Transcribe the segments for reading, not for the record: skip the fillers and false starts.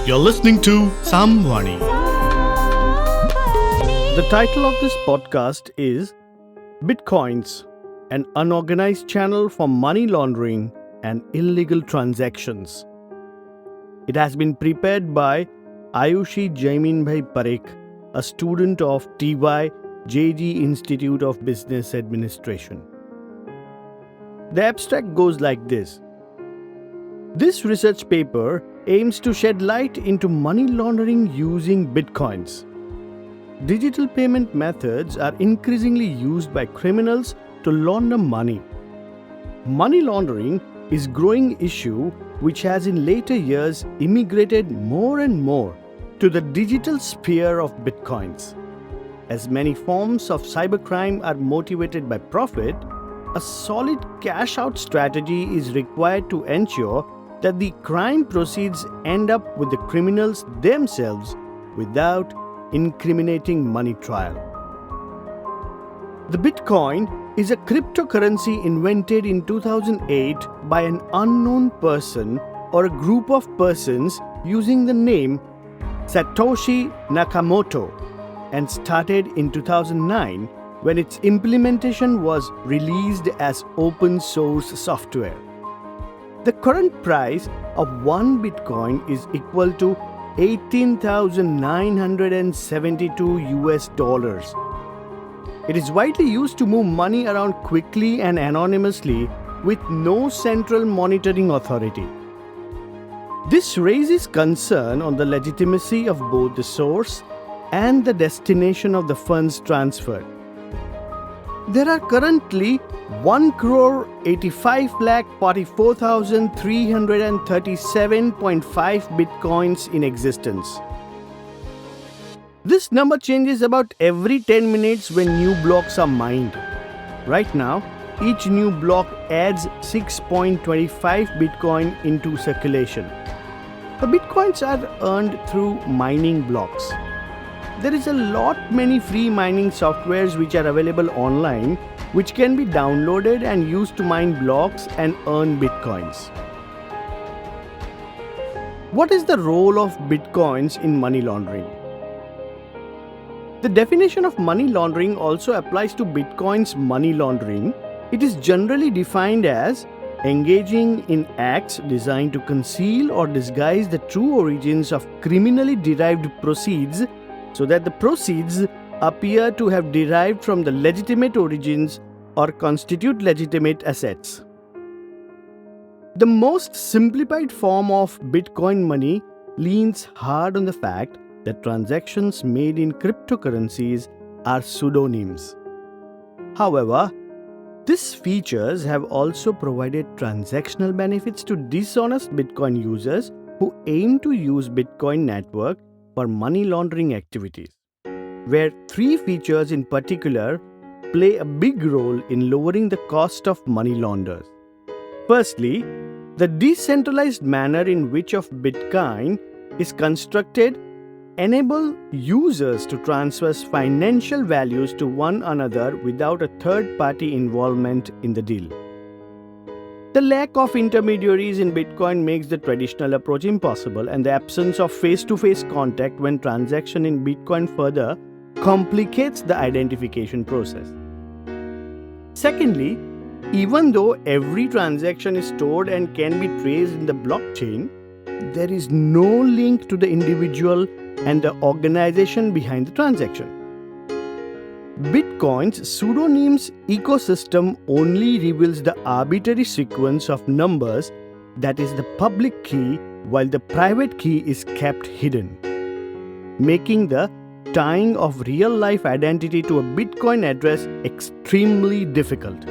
You're listening to Samvani. The title of this podcast is Bitcoins, an unorganized channel for money laundering and illegal transactions. It has been prepared by Ayushi Jaiminbhai Parekh, a student of TY JG Institute of Business Administration. The abstract goes like this. This research paper aims to shed light into money laundering using bitcoins. Digital payment methods are increasingly used by criminals to launder money. Money laundering is a growing issue which has in later years immigrated more and more to the digital sphere of bitcoins. As many forms of cybercrime are motivated by profit, a solid cash-out strategy is required to ensure that the crime proceeds end up with the criminals themselves without incriminating money trial. The Bitcoin is a cryptocurrency invented in 2008 by an unknown person or a group of persons using the name Satoshi Nakamoto and started in 2009 when its implementation was released as open source software. The current price of one Bitcoin is equal to $18,972 US. It is widely used to move money around quickly and anonymously with no central monitoring authority. This raises concern on the legitimacy of both the source and the destination of the funds transferred. There are currently 1,85,44,337.5 bitcoins in existence. This number changes about every 10 minutes when new blocks are mined. Right now, each new block adds 6.25 bitcoin into circulation. The bitcoins are earned through mining blocks. There is a lot many free mining softwares which are available online which can be downloaded and used to mine blocks and earn bitcoins. What is the role of bitcoins in money laundering? The definition of money laundering also applies to bitcoin's money laundering. It is generally defined as engaging in acts designed to conceal or disguise the true origins of criminally derived proceeds so that the proceeds appear to have derived from the legitimate origins or constitute legitimate assets. The most simplified form of Bitcoin money leans hard on the fact that transactions made in cryptocurrencies are pseudonyms. However, these features have also provided transactional benefits to dishonest Bitcoin users who aim to use Bitcoin network for money laundering activities, where three features in particular play a big role in lowering the cost of money launderers. Firstly, the decentralized manner in which of Bitcoin is constructed enable users to transfer financial values to one another without a third-party involvement in the deal. The lack of intermediaries in Bitcoin makes the traditional approach impossible, and the absence of face-to-face contact when transaction in Bitcoin further complicates the identification process. Secondly, even though every transaction is stored and can be traced in the blockchain, there is no link to the individual and the organization behind the transaction. Bitcoin's pseudonyms ecosystem only reveals the arbitrary sequence of numbers that is the public key, while the private key is kept hidden, making the tying of real-life identity to a Bitcoin address extremely difficult.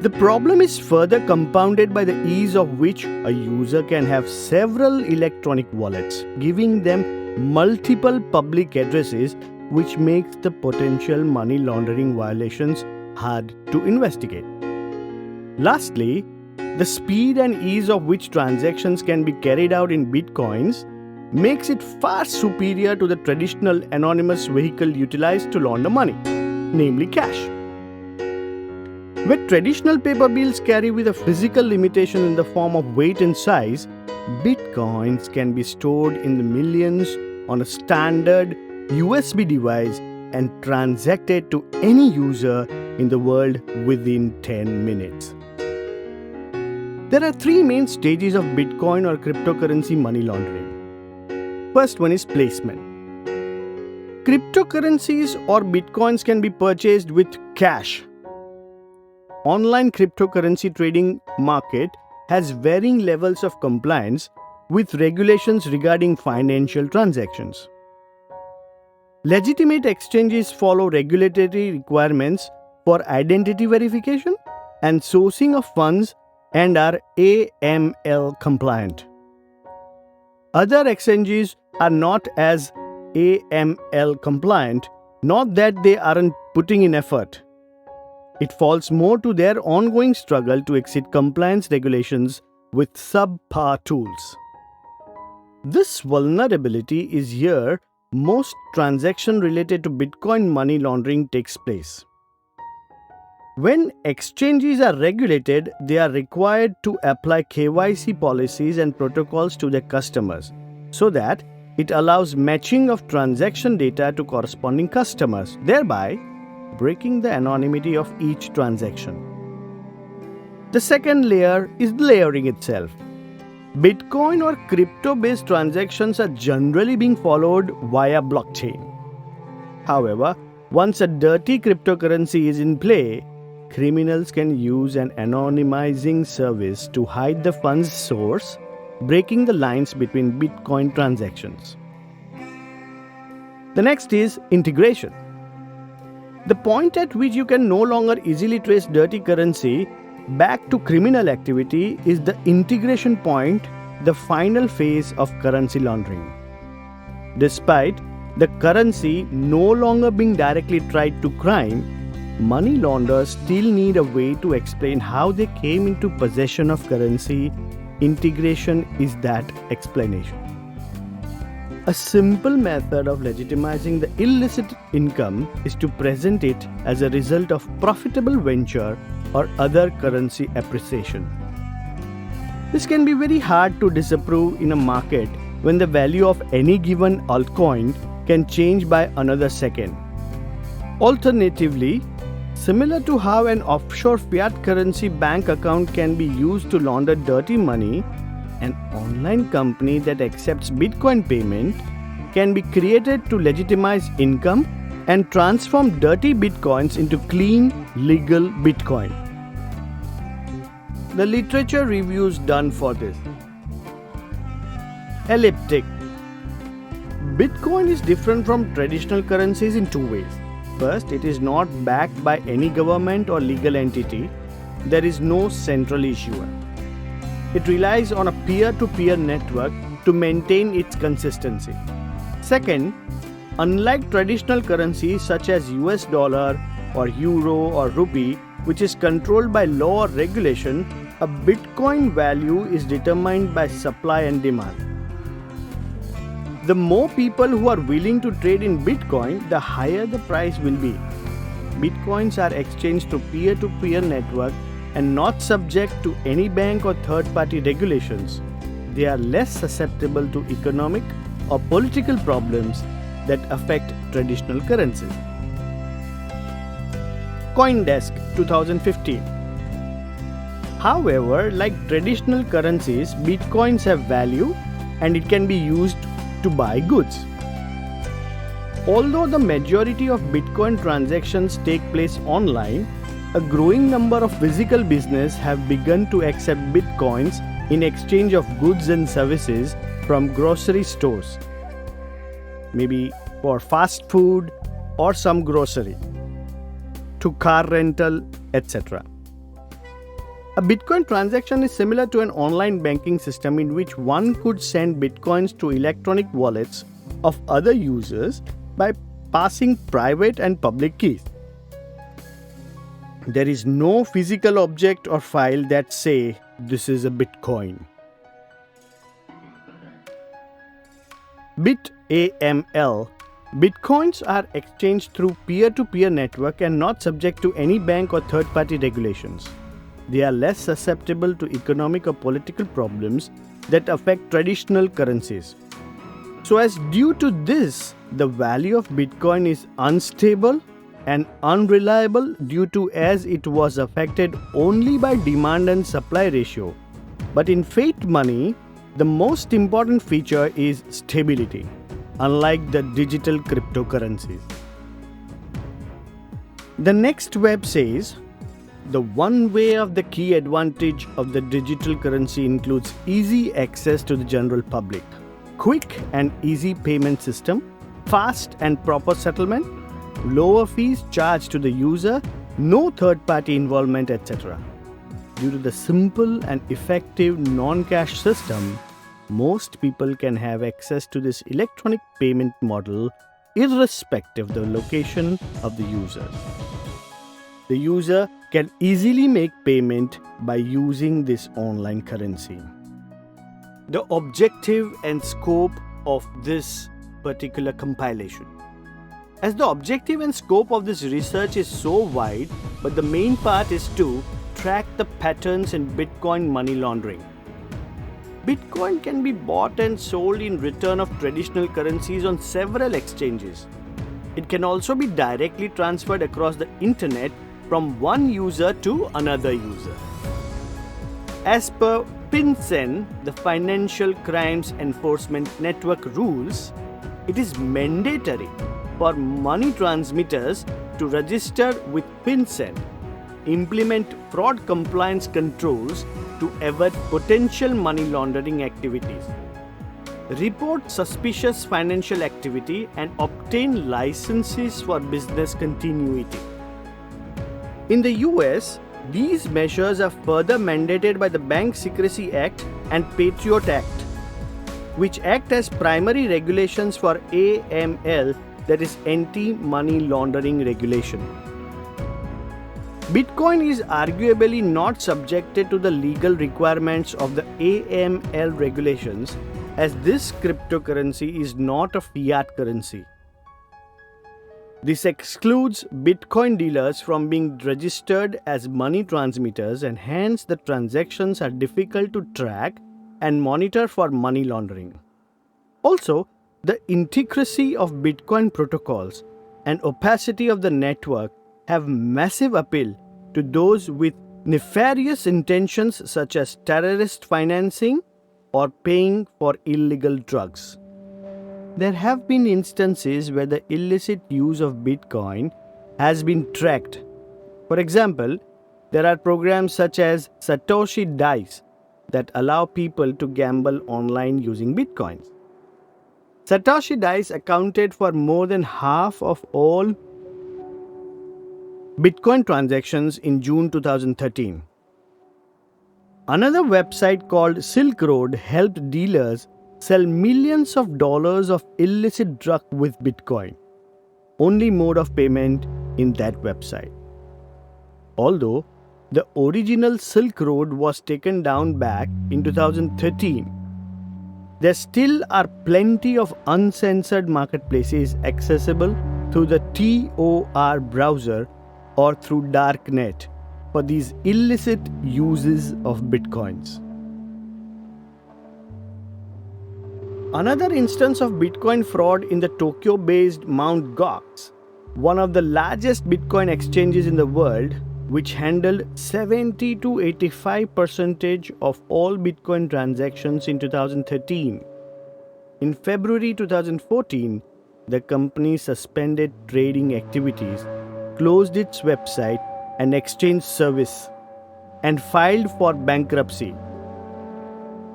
The problem is further compounded by the ease of which a user can have several electronic wallets, giving them multiple public addresses, which makes the potential money laundering violations hard to investigate. Lastly, the speed and ease of which transactions can be carried out in Bitcoins makes it far superior to the traditional anonymous vehicle utilized to launder money, namely cash. Where traditional paper bills carry with a physical limitation in the form of weight and size, bitcoins can be stored in the millions on a standard USB device and transacted to any user in the world within 10 minutes. There are three main stages of Bitcoin or cryptocurrency money laundering. First one is placement. Cryptocurrencies or bitcoins can be purchased with cash. Online cryptocurrency trading market has varying levels of compliance with regulations regarding financial transactions. Legitimate exchanges follow regulatory requirements for identity verification and sourcing of funds and are AML compliant. Other exchanges are not as AML compliant, not that they aren't putting in effort. It falls more to their ongoing struggle to exceed compliance regulations with subpar tools. This vulnerability is here most transaction related to Bitcoin money laundering takes place. When exchanges are regulated, they are required to apply KYC policies and protocols to their customers so that it allows matching of transaction data to corresponding customers, thereby breaking the anonymity of each transaction. The second layer is layering itself. Bitcoin or crypto-based transactions are generally being followed via blockchain. However, once a dirty cryptocurrency is in play, criminals can use an anonymizing service to hide the fund's source, breaking the lines between Bitcoin transactions. The next is integration. The point at which you can no longer easily trace dirty currency back to criminal activity is the integration point, the final phase of currency laundering. Despite the currency no longer being directly tied to crime, money launderers still need a way to explain how they came into possession of currency. Integration is that explanation. A simple method of legitimizing the illicit income is to present it as a result of profitable venture or other currency appreciation. This can be very hard to disapprove in a market when the value of any given altcoin can change by another second. Alternatively, similar to how an offshore fiat currency bank account can be used to launder dirty money, an online company that accepts Bitcoin payment can be created to legitimize income and transform dirty Bitcoins into clean, legal Bitcoin. The literature reviews done for this. Elliptic. Bitcoin is different from traditional currencies in two ways. First, it is not backed by any government or legal entity. There is no central issuer. It relies on a peer-to-peer network to maintain its consistency. Second, unlike traditional currencies such as US dollar or euro or rupee, which is controlled by law or regulation, a Bitcoin value is determined by supply and demand. The more people who are willing to trade in Bitcoin, the higher the price will be. Bitcoins are exchanged through peer-to-peer network and not subject to any bank or third-party regulations. They are less susceptible to economic or political problems that affect traditional currencies. CoinDesk 2015. However, like traditional currencies, Bitcoins have value and it can be used to buy goods. Although the majority of Bitcoin transactions take place online, a growing number of physical businesses have begun to accept Bitcoins in exchange of goods and services from grocery stores, maybe for fast food or some grocery, to car rental, etc. A Bitcoin transaction is similar to an online banking system in which one could send Bitcoins to electronic wallets of other users by passing private and public keys. There is no physical object or file that say this is a Bitcoin. BitAML Bitcoins are exchanged through peer-to-peer network and not subject to any bank or third-party regulations. They are less susceptible to economic or political problems that affect traditional currencies. So as due to this, the value of Bitcoin is unstable and unreliable due to as it was affected only by demand and supply ratio. But in fiat money, the most important feature is stability, unlike the digital cryptocurrencies. The next web says, the one way of the key advantage of the digital currency includes easy access to the general public, quick and easy payment system, fast and proper settlement, lower fees charged to the user, no third-party involvement, etc. Due to the simple and effective non-cash system, most people can have access to this electronic payment model irrespective of the location of the user. The user can easily make payment by using this online currency. The objective and scope of this particular compilation. As the objective and scope of this research is so wide, but the main part is to track the patterns in Bitcoin money laundering. Bitcoin can be bought and sold in return of traditional currencies on several exchanges. It can also be directly transferred across the internet from one user to another user. As per FinCEN, the Financial Crimes Enforcement Network rules, it is mandatory for money transmitters to register with FinCEN, implement fraud compliance controls to avert potential money laundering activities, report suspicious financial activity, and obtain licenses for business continuity. In the US, these measures are further mandated by the Bank Secrecy Act and Patriot Act, which act as primary regulations for AML, that is anti-money laundering regulation. Bitcoin is arguably not subjected to the legal requirements of the AML regulations, as this cryptocurrency is not a fiat currency. This excludes Bitcoin dealers from being registered as money transmitters, and hence the transactions are difficult to track and monitor for money laundering. Also, the intricacy of Bitcoin protocols and opacity of the network have massive appeal to those with nefarious intentions such as terrorist financing or paying for illegal drugs. There have been instances where the illicit use of Bitcoin has been tracked. For example, there are programs such as Satoshi Dice that allow people to gamble online using Bitcoins. Satoshi Dice accounted for more than half of all Bitcoin transactions in June 2013. Another website called Silk Road helped dealers sell millions of dollars of illicit drug with Bitcoin, only mode of payment in that website. Although the original Silk Road was taken down back in 2013, there still are plenty of uncensored marketplaces accessible through the Tor browser or through Darknet for these illicit uses of Bitcoins. Another instance of Bitcoin fraud in the Tokyo-based Mt. Gox, one of the largest Bitcoin exchanges in the world, which handled 70 to 85% of all Bitcoin transactions in 2013. In February 2014, the company suspended trading activities, closed its website and exchange service, and filed for bankruptcy.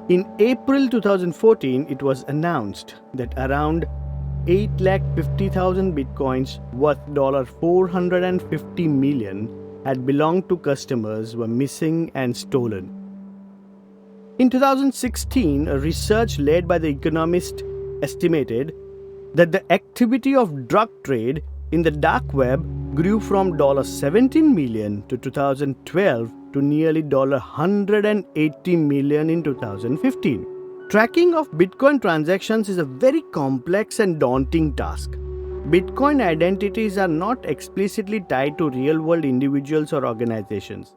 In April 2014, it was announced that around 850,000 bitcoins worth $450 million had belonged to customers were missing and stolen. In 2016, a research led by The Economist estimated that the activity of drug trade in the dark web grew from $17 million to 2012 to nearly $180 million in 2015. Tracking of Bitcoin transactions is a very complex and daunting task. Bitcoin identities are not explicitly tied to real-world individuals or organizations.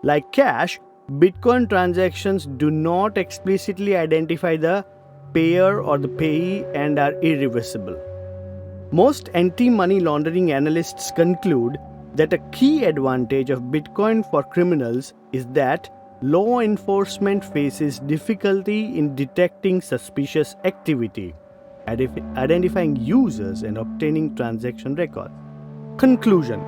Like cash, Bitcoin transactions do not explicitly identify the payer or the payee and are irreversible. Most anti-money laundering analysts conclude that a key advantage of Bitcoin for criminals is that law enforcement faces difficulty in detecting suspicious activity, identifying users, and obtaining transaction records. Conclusion: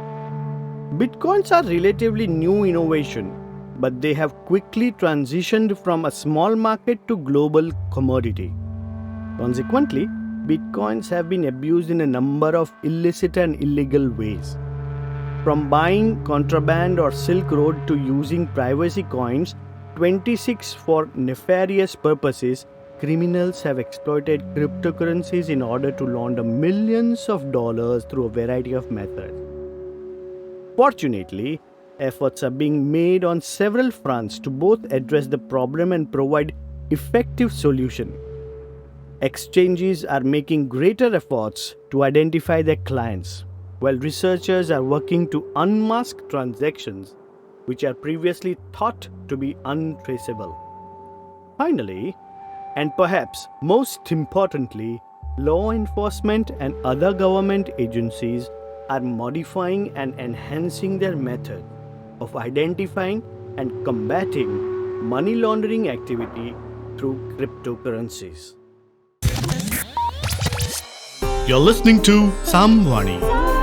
Bitcoins are relatively new innovation, but they have quickly transitioned from a small market to global commodity. Consequently, Bitcoins have been abused in a number of illicit and illegal ways. From buying contraband or Silk Road to using privacy coins 26 for nefarious purposes, criminals have exploited cryptocurrencies in order to launder millions of dollars through a variety of methods. Fortunately, efforts are being made on several fronts to both address the problem and provide effective solutions. Exchanges are making greater efforts to identify their clients, while researchers are working to unmask transactions which are previously thought to be untraceable. Finally, and perhaps most importantly, law enforcement and other government agencies are modifying and enhancing their method of identifying and combating money laundering activity through cryptocurrencies. You're listening to Samvani.